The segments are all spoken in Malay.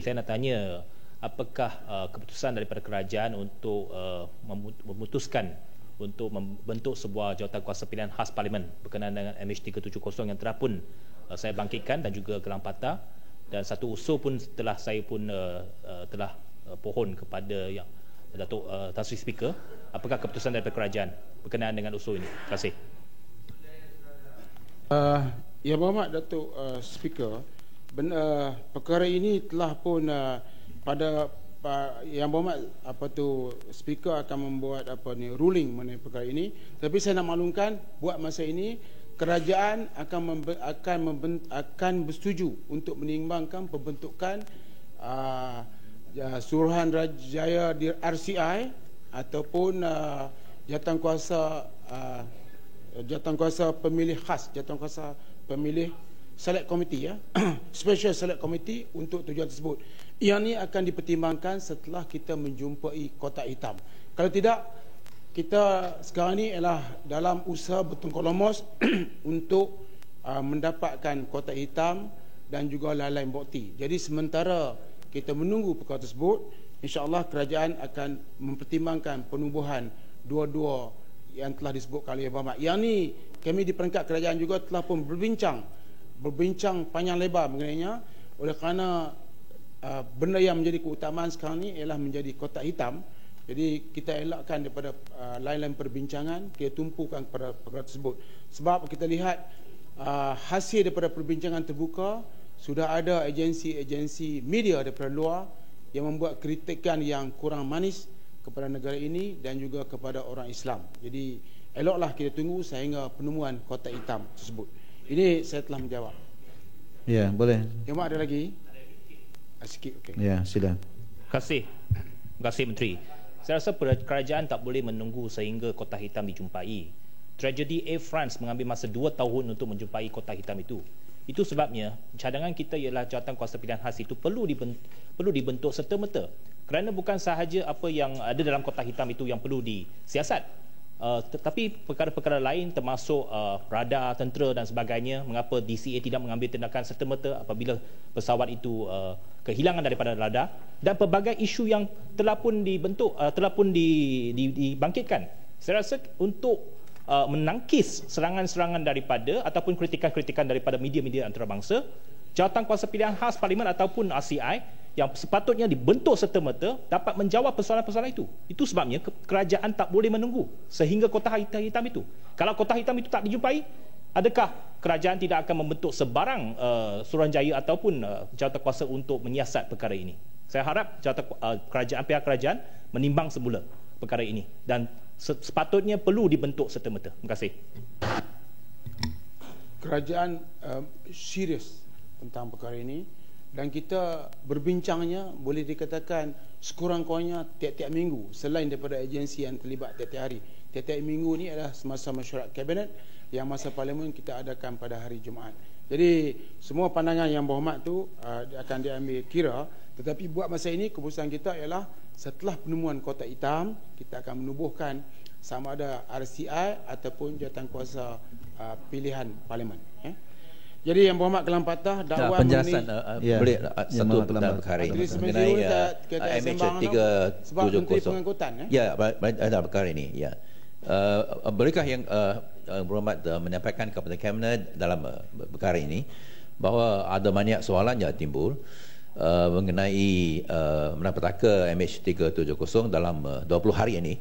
Saya nak tanya, apakah keputusan daripada kerajaan untuk memutuskan untuk membentuk sebuah jawatan kuasa pilihan khas Parlimen berkenaan dengan MH370 yang telah pun saya bangkitkan dan juga gelang patah, dan satu usul pun saya pun telah pohon kepada yang Datuk Tan Sri Speaker. Apakah keputusan daripada kerajaan berkenaan dengan usul ini? Terima kasih. Yang Berhormat Datuk Speaker, perkara ini telah pun pada Yang Berhormat Speaker akan membuat ruling mengenai perkara ini. Tapi saya nak maklumkan, buat masa ini kerajaan akan bersetuju untuk menimbangkan pembentukan Suruhanjaya di RCI ataupun jawatankuasa pemilih khas, jawatankuasa pemilih select committee, special select committee untuk tujuan tersebut. Yang ini akan dipertimbangkan setelah kita menjumpai kotak hitam. Kalau tidak, kita sekarang ini ialah dalam usaha bertungkol lomos untuk mendapatkan kotak hitam dan juga lain-lain bukti. Jadi sementara kita menunggu perkara tersebut, insya-Allah kerajaan akan mempertimbangkan penubuhan dua-dua yang telah disebutkan oleh Berhormat. Yang ni kami di peringkat kerajaan juga telah pun berbincang panjang lebar mengenainya, oleh kerana benda yang menjadi keutamaan sekarang ni ialah menjadi kotak hitam. Jadi kita elakkan daripada lain-lain perbincangan, kita tumpukan kepada perkara tersebut. Sebab kita lihat hasil daripada perbincangan terbuka, sudah ada agensi-agensi media daripada luar yang membuat kritikan yang kurang manis kepada negara ini dan juga kepada orang Islam. Jadi eloklah kita tunggu sehingga penemuan kotak hitam tersebut. Ini saya telah menjawab. Ya, boleh. Yang ada lagi? Sikit, okey. Ya, sila. Terima kasih Menteri. Saya rasa kerajaan tak boleh menunggu sehingga kotak hitam dijumpai. Tragedi Air France mengambil masa 2 tahun untuk menjumpai kotak hitam itu. Itu sebabnya cadangan kita ialah jawatan kuasa pilihan khas itu perlu dibentuk serta-merta. Kerana bukan sahaja apa yang ada dalam kotak hitam itu yang perlu disiasat, tetapi perkara-perkara lain termasuk radar, tentera dan sebagainya. Mengapa DCA tidak mengambil tindakan serta-merta apabila pesawat itu kehilangan daripada radar, dan pelbagai isu yang telah pun dibangkitkan. Saya rasa untuk menangkis serangan-serangan daripada ataupun kritikan-kritikan daripada media-media antarabangsa, jawatan kuasa pilihan khas Parlimen ataupun RCI yang sepatutnya dibentuk serta-merta dapat menjawab persoalan-persoalan itu. Itu sebabnya kerajaan tak boleh menunggu sehingga kotak hitam itu. Kalau kotak hitam itu tak dijumpai, adakah kerajaan tidak akan membentuk sebarang Suruhanjaya ataupun jawatan kuasa untuk menyiasat perkara ini? Saya harap pihak kerajaan menimbang semula perkara ini dan sepatutnya perlu dibentuk serta-merta. Terima kasih. Kerajaan serius tentang perkara ini dan kita berbincangnya boleh dikatakan sekurang-kurangnya tiap-tiap minggu, selain daripada agensi yang terlibat tiap-tiap hari. Tiap-tiap minggu ni adalah semasa mesyuarat kabinet yang masa Parlimen kita adakan pada hari Jumaat. Jadi semua pandangan yang berhormat tu akan diambil kira, tetapi buat masa ini keputusan kita ialah setelah penemuan kotak hitam, kita akan menubuhkan sama ada RCI ataupun jawatan kuasa pilihan Parlimen. Jadi yang berhormat Gelang Patah, dakwaan penjelasan boleh satu dalam perkara ini mengenai MH370. Ya, ada perkara ini. Ya. Bolehkah yang berhormat menyampaikan kepada Kabinet dalam perkara ini bahawa ada banyak soalan yang timbul mengenai menapataka MH370 dalam 20 hari ini.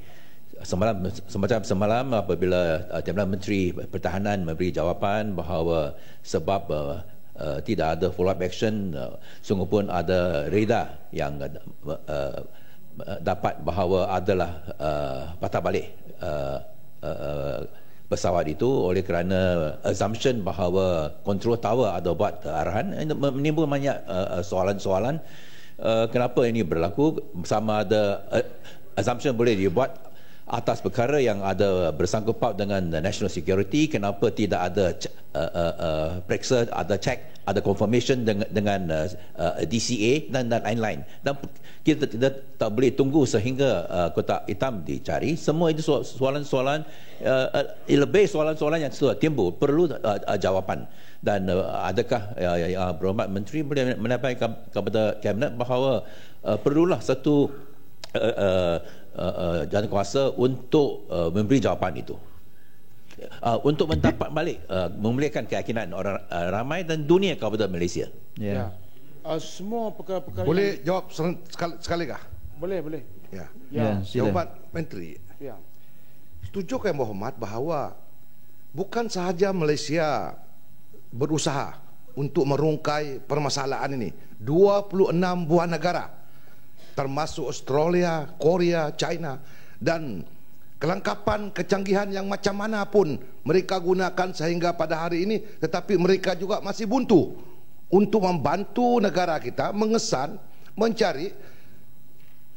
Semalam apabila Timbalan Menteri Pertahanan memberi jawapan bahawa sebab tidak ada follow up action, sungguh pun ada radar yang dapat bahawa adalah patah balik pesawat itu oleh kerana assumption bahawa control tower ada buat arahan. Menimbul banyak soalan-soalan kenapa ini berlaku, sama ada assumption boleh dibuat atas perkara yang ada bersangkut paut dengan national security, kenapa tidak ada periksa, ada check, ada confirmation dengan DCA dan lain-lain. Dan kita tidak tak boleh tunggu sehingga kotak hitam dicari. Semua itu soalan-soalan, lebih soalan-soalan yang sudah timbul perlu jawapan. Dan adakah Yang Berhormat Menteri boleh menyampaikan kepada Kabinet bahawa perlulah satu jawatankuasa untuk memberi jawapan itu, untuk mendapat balik memulihkan keyakinan orang ramai dan dunia kepada Malaysia. Ya. Semua perkara-perkara Boleh jawab sekali kah? boleh. Ya. Ya, sila. Jawapan Menteri. Ya. Setuju Yang Berhormat bahawa bukan sahaja Malaysia berusaha untuk merungkai permasalahan ini. 26 buah negara termasuk Australia, Korea, China, dan kelengkapan kecanggihan yang macam mana pun mereka gunakan sehingga pada hari ini, tetapi mereka juga masih buntu untuk membantu negara kita mengesan, mencari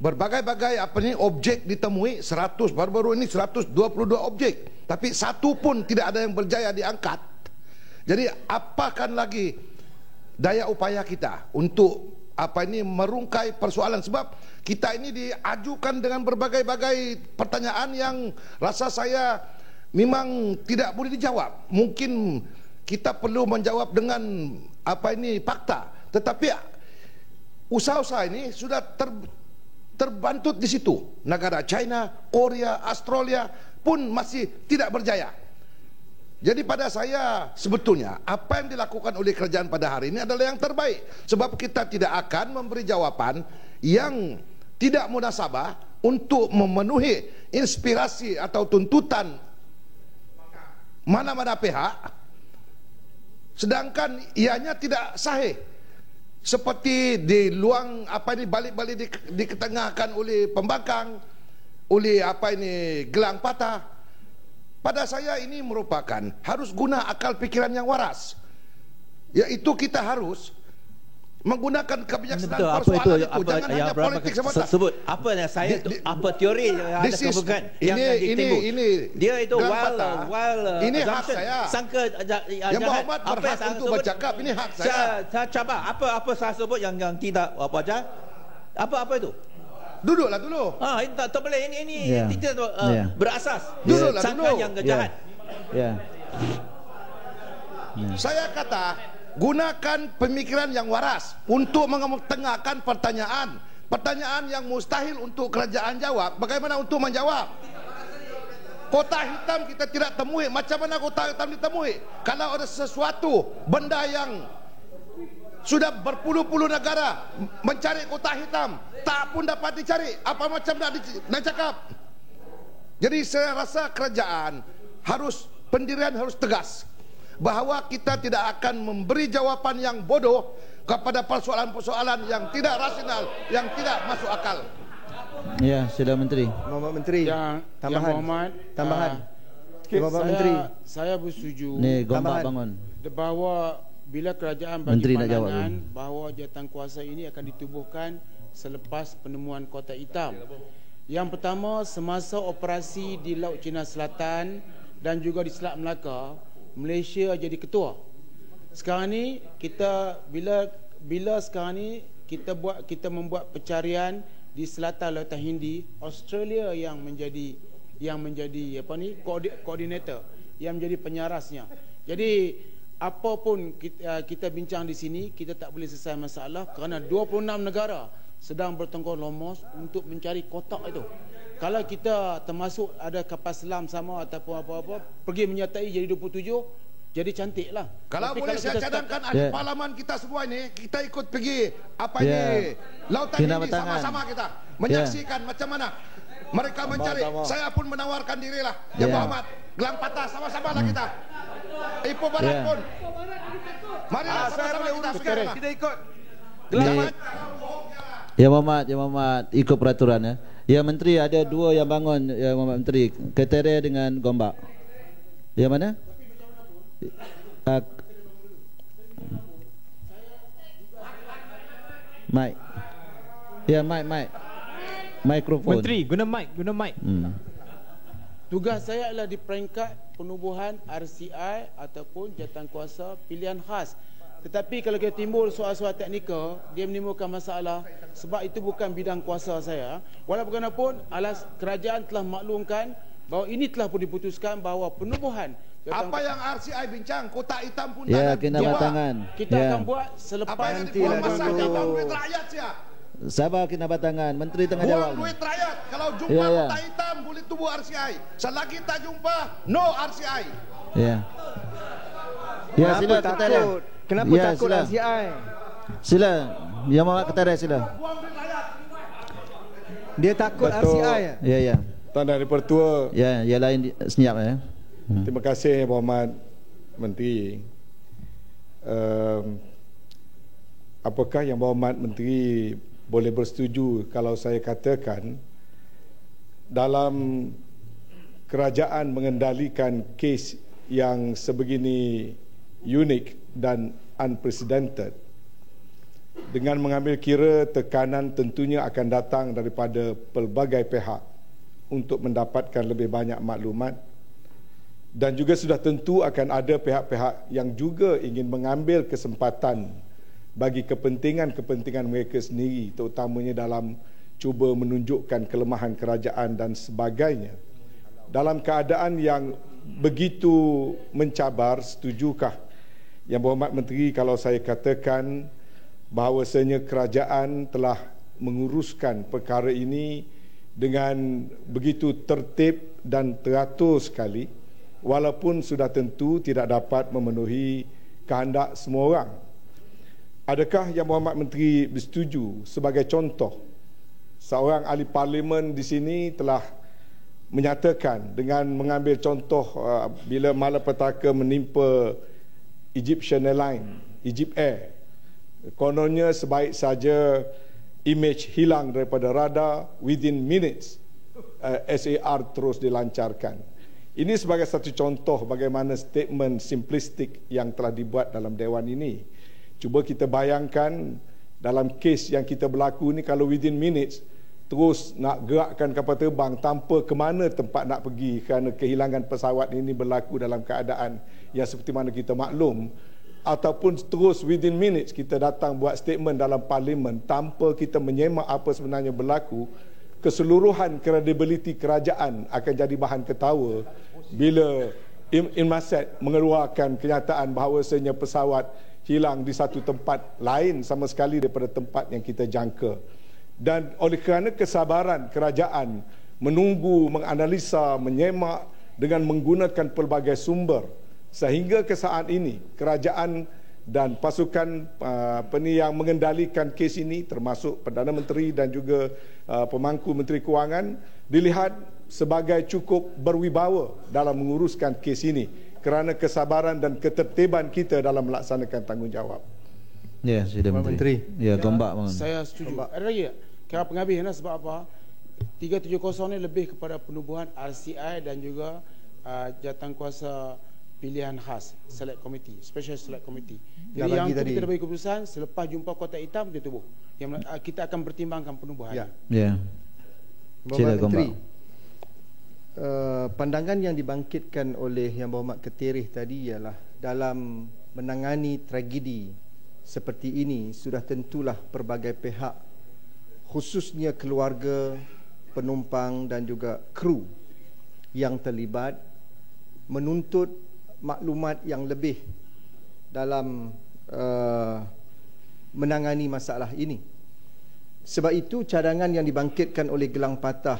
berbagai-bagai objek ditemui. 100 baru-baru ini 122 objek, tapi satu pun tidak ada yang berjaya diangkat. Jadi apakan lagi daya upaya kita untuk merungkai persoalan, sebab kita ini diajukan dengan berbagai-bagai pertanyaan yang rasa saya memang tidak boleh dijawab. Mungkin kita perlu menjawab dengan fakta, tetapi usaha-usaha ini sudah terbantut di situ. Negara China, Korea, Australia pun masih tidak berjaya. Jadi pada saya sebetulnya apa yang dilakukan oleh kerajaan pada hari ini adalah yang terbaik, sebab kita tidak akan memberi jawapan yang tidak munasabah untuk memenuhi inspirasi atau tuntutan mana-mana pihak, sedangkan ianya tidak sahih, seperti di luang balik-balik diketengahkan oleh pembangkang, oleh gelang patah. Pada saya ini merupakan harus guna akal pikiran yang waras, yaitu kita harus menggunakan kebijaksanaan persoalan itu. Jangan hanya politik semata. Sebut apa yang saya teori yang ada kebukan yang ditimbul. Dia itu ini hak saya. Sangka Yang Berhormat berhak untuk bercakap. Ini hak saya. Saya cabar apa saya sebut yang tidak apa itu. Duduklah dulu. Ini tak boleh. Ini Ya. tidak Ya. berasas. Duduklah Sangka dulu. yang jahat. Ya. Saya kata gunakan pemikiran yang waras untuk mengetengahkan pertanyaan yang mustahil untuk kerajaan jawab. Bagaimana untuk menjawab? Kotak hitam kita tidak temui. Macam mana kotak hitam ditemui? Kalau ada sesuatu benda yang sudah berpuluh-puluh negara mencari kotak hitam, tak pun dapat dicari, apa macam nak cakap. Jadi saya rasa kerajaan pendirian harus tegas bahawa kita tidak akan memberi jawapan yang bodoh kepada persoalan-persoalan yang tidak rasional, yang tidak masuk akal. Ya, sila Menteri. Bapak Menteri, Yang tambahan. Bapak Menteri, Saya bersetuju Ni Gombak Tambahan. bangun. bahawa bila kerajaan bagi Menteri nak jawab pandangan bahawa jawatankuasa ini akan ditubuhkan selepas penemuan kotak hitam. Yang pertama, semasa operasi di Laut Cina Selatan dan juga di Selat Melaka, Malaysia jadi ketua. Sekarang ni bila sekarang ni kita membuat pencarian di selatan Lautan Hindi, Australia yang menjadi koordinator, yang menjadi penyarasnya. Jadi apapun kita bincang di sini, kita tak boleh selesai masalah kerana 26 negara sedang bertengkar lomos untuk mencari kotak itu. Kalau kita termasuk ada kapal selam sama ataupun apa-apa pergi menyertai jadi 27, jadi cantiklah. Kalau Tapi boleh saya kita cadangkan Ya. ahli parlimen kita semua ini, kita ikut pergi Ya. Lautan Kena Hindi bertangan. sama-sama kita menyaksikan macam mana mereka mencari. Saya pun menawarkan dirilah. Yang Ya. Berhormat, gelang patah sama-sama lah kita. Ipoh Barat Ya. pun. Marilah sama-sama kita pergi. kita ikut. Ni- Ya Muhammad ikut peraturan ya. Ya Menteri ada dua yang bangun ya Muhammad Menteri, Ketere dengan Gombak. Yang mana? Mic. Ya mic. Mikrofon. Menteri, guna mic. tugas saya adalah di peringkat penubuhan RCI ataupun jawatankuasa pilihan khas. Tetapi kalau kita timbul soal-soal teknikal, dia menimbulkan masalah sebab itu bukan bidang kuasa saya. Walaupun bagaimanapun, alas kerajaan telah maklumkan bahawa ini telah pun diputuskan bahawa penubuhan Apa yang RCI bincang, kotak hitam pun Ya, tak kena dibuat. batangan. kita Ya. akan buat selepas Apa yang Nanti dibuat lah masa dulu. dia buang duit rakyat sia. Sabar kena batangan. Menteri tengah Buang jawab. duit rakyat. Kalau jumpa Ya, ya. kotak hitam boleh tubuh RCI. Selagi tak jumpa, no RCI. Ya. Ya, sila Kenapa Ketere. takut? Kenapa Ya, takut sila. RCI? Sila. Yang Muhammad Ketere sila. Buang duit rakyat. Dia takut Betul. RCI ya? Ya, ya. Tuan dan Dipertua, Ya, yang lain senyap ya. terima kasih Yang Berhormat Menteri. Apakah Yang Berhormat Menteri boleh bersetuju kalau saya katakan dalam kerajaan mengendalikan kes yang sebegini unik dan unprecedented, dengan mengambil kira tekanan tentunya akan datang daripada pelbagai pihak untuk mendapatkan lebih banyak maklumat, dan juga sudah tentu akan ada pihak-pihak yang juga ingin mengambil kesempatan bagi kepentingan-kepentingan mereka sendiri, terutamanya dalam cuba menunjukkan kelemahan kerajaan dan sebagainya. Dalam keadaan yang begitu mencabar, setujukah Yang Berhormat Menteri kalau saya katakan bahawasanya kerajaan telah menguruskan perkara ini dengan begitu tertib dan teratur sekali, walaupun sudah tentu tidak dapat memenuhi kehendak semua orang? Adakah Yang Berhormat Menteri bersetuju sebagai contoh, seorang ahli parlimen di sini telah menyatakan dengan mengambil contoh bila malapetaka menimpa Egyptian Airlines, Egypt Air, kononnya sebaik saja image hilang daripada radar, within minutes SAR terus dilancarkan. Ini sebagai satu contoh bagaimana statement simplistik yang telah dibuat dalam Dewan ini. Cuba kita bayangkan dalam kes yang kita berlaku ni, kalau within minutes terus nak gerakkan kapal terbang tanpa ke mana tempat nak pergi kerana kehilangan pesawat ini berlaku dalam keadaan yang seperti mana kita maklum, ataupun terus within minutes kita datang buat statement dalam parlimen tanpa kita menyemak apa sebenarnya berlaku, keseluruhan kredibiliti kerajaan akan jadi bahan ketawa bila Inmarsat mengeluarkan kenyataan bahawasanya pesawat hilang di satu tempat lain sama sekali daripada tempat yang kita jangka. Dan oleh kerana kesabaran kerajaan menunggu, menganalisa, menyemak dengan menggunakan pelbagai sumber, sehingga ke saat ini kerajaan dan pasukan yang mengendalikan kes ini termasuk Perdana Menteri dan juga pemangku Menteri Kewangan dilihat sebagai cukup berwibawa dalam menguruskan kes ini kerana kesabaran dan ketertiban kita dalam melaksanakan tanggungjawab. Ya, sudah Menteri. Ya, Gombak bangun. Saya setuju. Ada lagi tak? Kira penghabis sebab apa? 370 ni lebih kepada penubuhan RCI dan juga jawatankuasa pilihan khas, select committee, special select committee. Jadi yang itu kita dah bagi keputusan selepas jumpa kotak hitam dia tubuh. Yang kita akan pertimbangkan penubuhan. Ya. Ya. Sila Menteri, Gombak. Pandangan yang dibangkitkan oleh Yang Berhormat Ketereh tadi ialah dalam menangani tragedi seperti ini sudah tentulah pelbagai pihak, khususnya keluarga, penumpang dan juga kru yang terlibat menuntut maklumat yang lebih dalam menangani masalah ini. Sebab itu cadangan yang dibangkitkan oleh Gelang Patah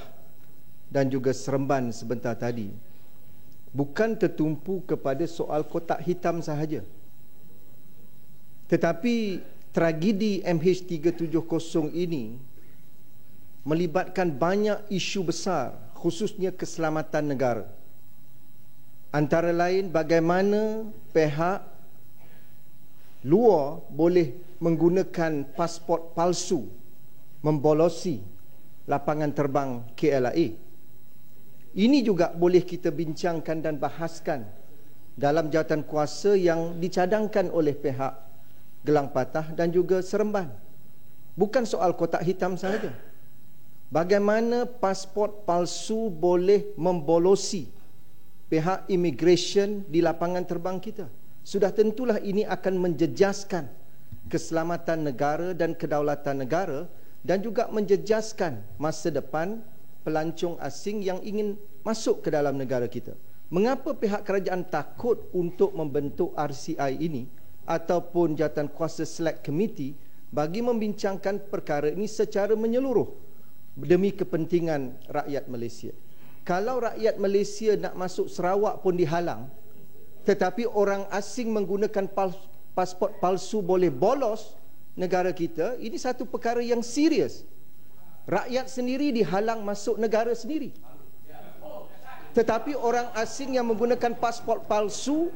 dan juga Seremban sebentar tadi bukan tertumpu kepada soal kotak hitam sahaja, tetapi tragedi MH370 ini melibatkan banyak isu besar, khususnya keselamatan negara. Antara lain bagaimana pihak luar boleh menggunakan pasport palsu membolosi lapangan terbang KLIA. Ini juga boleh kita bincangkan dan bahaskan dalam jawatan kuasa yang dicadangkan oleh pihak Gelang Patah dan juga Seremban. Bukan soal kotak hitam sahaja. bagaimana pasport palsu boleh membolosi pihak immigration di lapangan terbang kita. Sudah tentulah ini akan menjejaskan keselamatan negara dan kedaulatan negara dan juga menjejaskan masa depan pelancong asing yang ingin masuk ke dalam negara kita. Mengapa pihak kerajaan takut untuk membentuk RCI ini ataupun Jawatankuasa Select Committee bagi membincangkan perkara ini secara menyeluruh demi kepentingan rakyat Malaysia? Kalau rakyat Malaysia nak masuk Sarawak pun dihalang, tetapi orang asing menggunakan pasport palsu boleh bolos negara kita, ini satu perkara yang serius. Rakyat sendiri dihalang masuk negara sendiri, tetapi orang asing yang menggunakan pasport palsu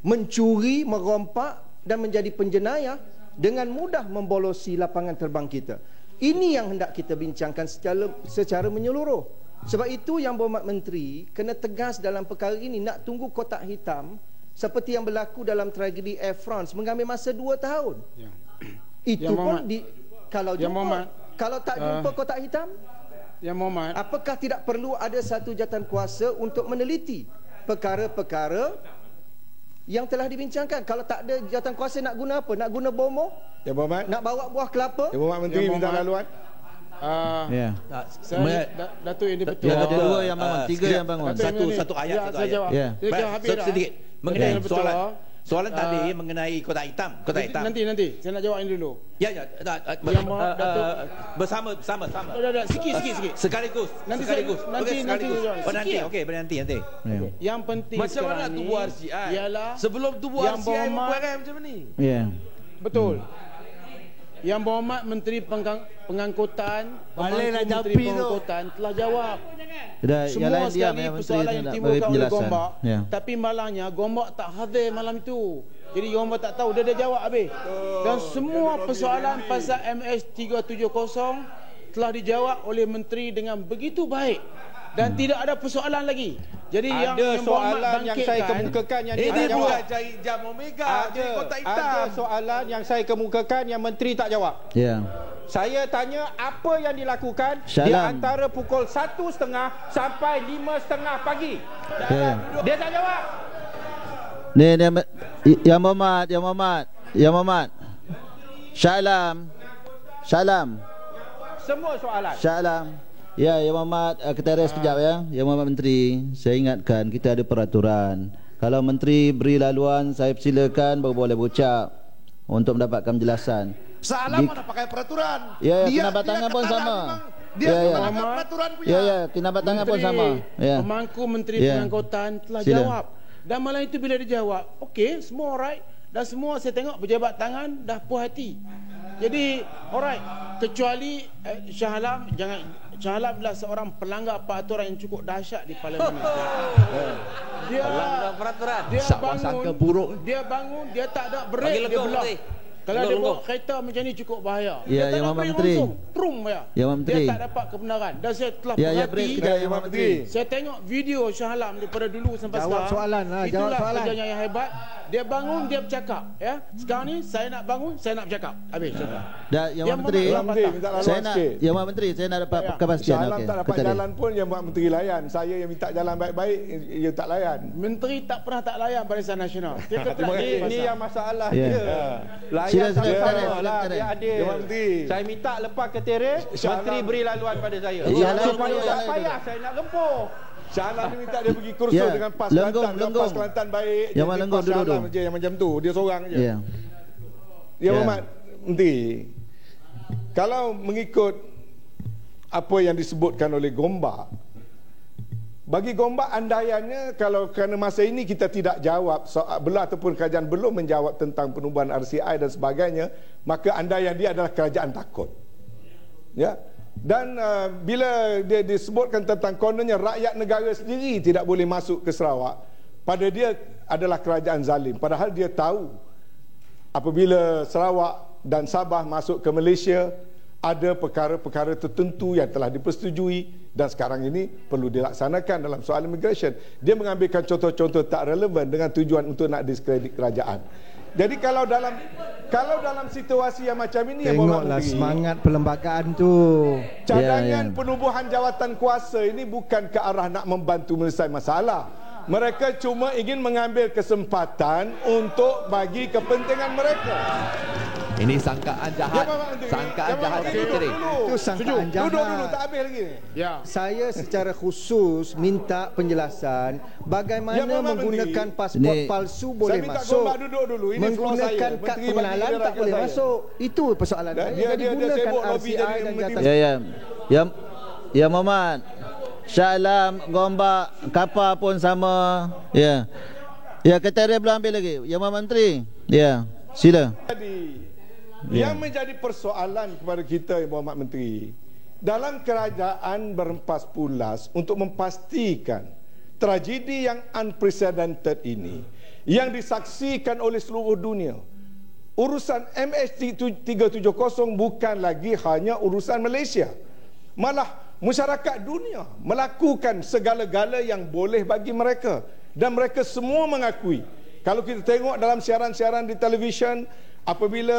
mencuri, merompak dan menjadi penjenayah dengan mudah membolosi lapangan terbang kita. Ini yang hendak kita bincangkan secara menyeluruh. Sebab itu Yang Berhormat Menteri kena tegas dalam perkara ini. Nak tunggu kotak hitam seperti yang berlaku dalam tragedi Air France mengambil masa 2 tahun. Ya. Itu pun kalau tak jumpa kotak hitam, Yang Berhormat, apakah tidak perlu ada satu jawatankuasa untuk meneliti perkara-perkara yang telah dibincangkan? Kalau tak ada jawatankuasa, nak guna apa? Nak guna bomo? Yang Berhormat, Nak bawa buah kelapa? Yang Berhormat Menteri Yang minta Berhormat. laluan. Ya. Datuk ini betul. Ada 2 yang bangun, 3 yang bangun. Satu ayat, Ya, satu saya ayat. jawab. Ya. Dia jawab habis dah. Sedikit mengenai Betul, betul. soalan tadi mengenai kotak hitam. Nanti saya nak jawab ini dulu. Ya, bersama. Dah, sikit. Sekaligus. Nanti sekaligus. nanti jawab. Nanti. Okey, nanti. Ya. Yang penting Macam mana sekarang tubuh ni RCI ialah sebelum tubuh Yang RCI Berhormat- memperangai macam ni. Ya. betul. Yang Berhormat Menteri Pengangkutan, Balailah Menteri jampi tu. Pengangkutan telah jawab. Sudah, yang Semua lain diam sekali ya, Menteri persoalan yang nak bagi timbulkan oleh penjelasan. Gombak, Ya. tapi malangnya Gombak tak hadir malam itu. Jadi Gombak tak tahu, dia dah jawab habis. Dan semua persoalan pasal MS370 telah dijawab oleh Menteri dengan begitu baik. Dan tidak ada persoalan lagi. Jadi Ada yang Berhormat soalan yang saya bangkitkan, kemukakan yang Ini tidak jawab. bukan cari jam Omega, cari kotak hitam. Ada soalan yang saya kemukakan yang menteri tak jawab. Ya. Saya tanya apa yang dilakukan di Syalam. antara pukul 1.30 sampai 5.30 pagi. Ya. Dia tak jawab. Ni Yang Berhormat. Syalam. Semua soalan. Syalam. Ya, Yang Berhormat, kita rest sekejap ya. Yang Berhormat Menteri, saya ingatkan kita ada peraturan. Kalau Menteri beri laluan, saya persilakan baru boleh berucap untuk mendapatkan penjelasan. Salah mana pakai peraturan. Ya, kinabat tangan pun sama. Dia Ya, ya. melanggar peraturan punya. Ya, kinabat tangan pun sama. Ya. Pemangku Menteri Ya. Pengangkutan telah Sila. jawab. Dan malam itu bila dia jawab, okey, semua alright. Dan semua saya tengok pejabat tangan dah puas hati. Jadi alright, kecuali Shah Alam adalah seorang pelanggar peraturan yang cukup dahsyat di Parlimen. Dia peraturan. Dia Sangka buruk. dia tak ada Bagi break, dia legong belah. nanti. Kalau dia Legong. bawa kereta macam ni cukup bahaya. Ya, Dia tak Yang ada Berhormat break Menteri. langsung. Prum ya. Yang Berhormat Menteri. Dia tak dapat kebenaran. Dan saya telah Ya, perhati. break sekejap Yang Berhormat Menteri. Saya tengok video Shah Alam daripada dulu sampai Jawab sekarang. soalan lah, jawab Itulah soalan. kerjanya yang hebat. Dia bangun, dia bercakap. Ya. Sekarang ni saya nak bangun, saya nak bercakap. Habis cakap. Dah, Yang Berhormat Menteri. Yang Menteri minta Saya laluan nak sikit. Yang Berhormat Menteri, saya nak dapat Ya. kepastian. Salam Okey. tak dapat Kata dia. jalan pun Yang Berhormat Menteri layan. Saya yang minta jalan baik-baik, ia tak layan. Menteri tak pernah tak layan Barisan Nasional. Dia kata Ini yang masalah Ya. dia. Layan Sila, sama-sama sila, lah. sila. Dia adil. Yang Menteri. Saya minta lepas ke teres, Menteri beri laluan pada saya. Ya, Supaya lain, tak lain. payah saya nak gempuh. Shah Alam ni minta dia pergi kursus Ya, dengan PAS lenggong, Kelantan. Dengan PAS lenggong. Kelantan baik. Yang mana Jadi lenggong, PAS Shah duduk. Alam je yang macam tu. Dia seorang je. Ya. Yang Ya. Berhormat Menteri, kalau mengikut apa yang disebutkan oleh Gombak, bagi Gombak andaiannya kalau kerana masa ini kita tidak jawab ataupun kerajaan belum menjawab tentang penubuhan RCI dan sebagainya, maka andaian dia adalah kerajaan takut. Ya. Dan bila dia disebutkan tentang kononnya rakyat negara sendiri tidak boleh masuk ke Sarawak, pada dia adalah kerajaan zalim. Padahal dia tahu apabila Sarawak dan Sabah masuk ke Malaysia, ada perkara-perkara tertentu yang telah dipersetujui dan sekarang ini perlu dilaksanakan dalam soal immigration. Dia mengambilkan contoh-contoh tak relevan dengan tujuan untuk nak diskredit kerajaan. Jadi kalau dalam situasi yang macam ini, tengoklah semangat perlembagaan tu. Cadangan penubuhan jawatan kuasa ini bukan ke arah nak membantu menyelesaikan masalah. Mereka cuma ingin mengambil kesempatan untuk bagi kepentingan mereka. Ini sangkaan jahat. Sangkaan jahat Menteri. Itu sangkaan jahat. Duduk tak habis lagi. Ya. Saya secara khusus minta penjelasan bagaimana menggunakan pasport palsu boleh saya minta masuk. Gombak duduk dulu. Ini menggunakan kad pengenalan tak boleh masuk. Itu persoalan saya. Jadi gunakan RCI dan jawatan. Ya Muhammad. Shah Alam, Gombak, kapal pun sama. Ya. Ya, kriteria belum ambil lagi. Ya Muhammad Menteri. Ya, sila. Jadi yang menjadi persoalan kepada kita, Muhammad Menteri, dalam kerajaan berempas pulas untuk memastikan tragedi yang unprecedented ini yang disaksikan oleh seluruh dunia, urusan MH370 bukan lagi hanya urusan Malaysia, malah masyarakat dunia melakukan segala-gala yang boleh bagi mereka, dan mereka semua mengakui. Kalau kita tengok dalam siaran-siaran di televisyen, apabila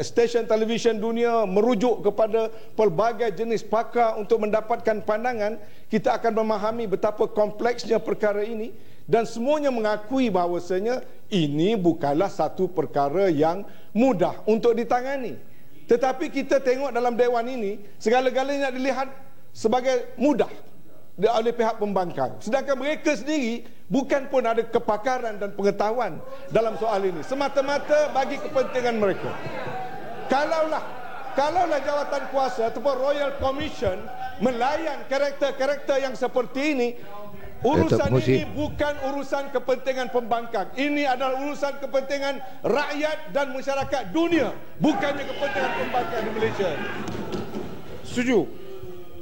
stesen televisyen dunia merujuk kepada pelbagai jenis pakar untuk mendapatkan pandangan, kita akan memahami betapa kompleksnya perkara ini, dan semuanya mengakui bahawasanya ini bukanlah satu perkara yang mudah untuk ditangani. Tetapi kita tengok dalam dewan ini, segala-galanya dilihat sebagai mudah oleh pihak pembangkang. Sedangkan mereka sendiri bukan pun ada kepakaran dan pengetahuan dalam soal ini, semata-mata bagi kepentingan mereka. Kalaulah jawatan kuasa ataupun Royal Commission melayan karakter-karakter yang seperti ini, urusan ini bukan urusan kepentingan pembangkang. Ini adalah urusan kepentingan rakyat dan masyarakat dunia, bukannya kepentingan pembangkang di Malaysia. Setuju?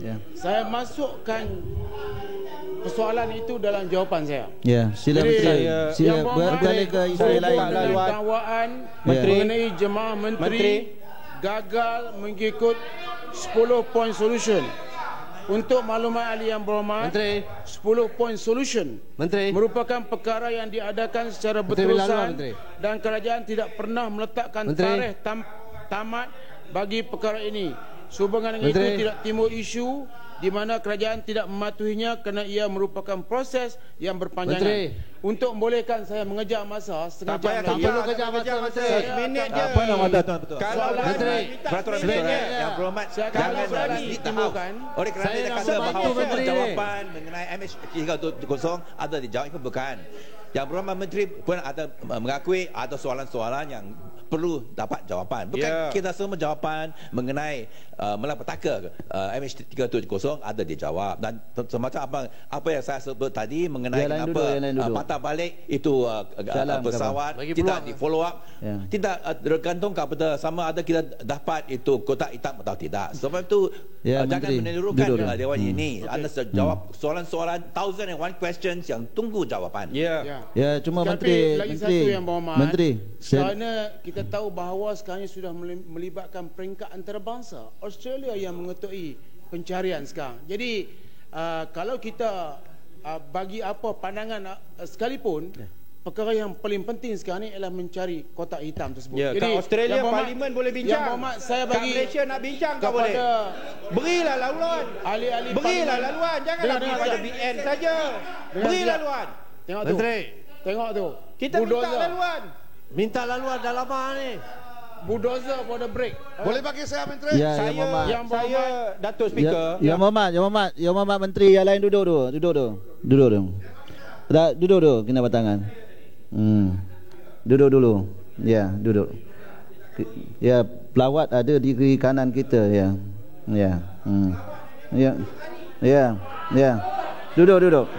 Ya. Saya masukkan persoalan itu dalam jawapan saya. Ya, sila Menteri. Sila berkali ke isu lain. Dakwaan mengenai jemaah menteri gagal mengikut 10 point solution. Untuk maklumat ahli yang berhormat, 10 point solution merupakan perkara yang diadakan secara berterusan dan kerajaan tidak pernah meletakkan tarikh tamat bagi perkara ini. Sehubungan dengan itu tidak timbul isu di mana kerajaan tidak mematuhinya kerana ia merupakan proses yang berpanjangan. Untuk membolehkan saya mengejar masa setengah jam lagi. Tak perlu kejar masa. Minit je. Apa nama tuan betul? Kalau Menteri, peraturan yang berhormat jangan ditimbulkan. Oleh kerana dia kata bahawa jawapan mengenai MH370 ada dijawab, itu bukan. Yang berhormat Menteri pun ada mengakui ada soalan-soalan yang perlu dapat jawapan. Bukan kita semua jawapan mengenai malapetaka MH370 ada dijawab, dan semacam apa yang saya sebut tadi mengenai kenapa patah balik itu pesawat tidak di follow up, tidak tergantung kepada sama ada kita dapat itu kotak hitam atau tidak. Sebab itu jangan menirukan dewan ini. Anda jawab soalan-soalan 1001 questions yang tunggu jawapan. Ya, cuma Menteri, lagi satu yang berhormat. Menteri, kerana kita tahu bahawa sekarang sudah melibatkan peringkat antarabangsa. Australia yang mengetuai pencarian sekarang. Jadi kalau kita bagi apa pandangan sekalipun, perkara yang paling penting sekarang ni ialah mencari kotak hitam tersebut. Jadi kat Australia parlimen boleh bincang. Yang berhormat saya bagi kat Malaysia nak bincang tak boleh. Berilah laluan. Ahli-ahli berilah laluan, janganlah pada BN saja. Berilah laluan. Tengok tu. Tengok tu. Kita minta laluan. Minta laluan dah lama ni. Bulldozer for the break. Boleh bagi saya Menteri? Ya, Saya Datuk Speaker. Ya Muhammad Menteri yang lain duduk dulu. Duduk dulu kena batangan. Duduk dulu. Ya, duduk. Ya, pelawat ada di kiri kanan kita ya. Ya. Ya. Duduk.